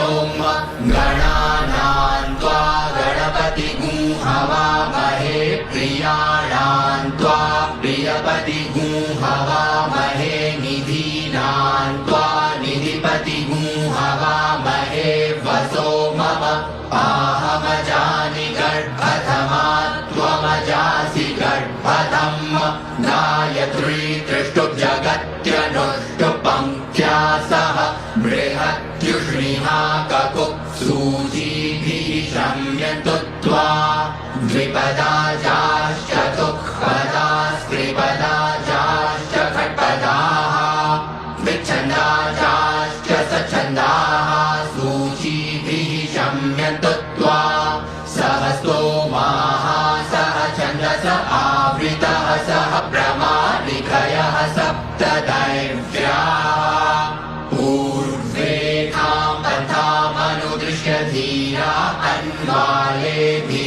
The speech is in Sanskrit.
ॐ गणानां त्वा गणपतिगुं हवामहे प्रियाणां त्वा प्रियपतिगुं हवामहे निधीनां त्वा निधिपतिगुं हवामहे वसो मम आहमजानि गर्भधमा त्वमजासि गर्भधम् गायत्री त्रिष्टुप् जगत्यनुष्टुप् पङ्क्त्या सह बृहत्युष्णिहा ककुत्सूजीभिः शम्यन्तु त्वा द्विपदाजाश्च तुक्पदास्त्रिपदाजाश्च खट्पदाः विच्छन्दाजाश्च सच्छन्दाः सूचीभिः शम्यन्तु त्वा सह स्तोमाः सह छन्दस आवृतः सह प्रमाणिकयः सप्तदैव्याः पूर्वेधां पन्थामनुदृश्य धीरा अन्वालेभिः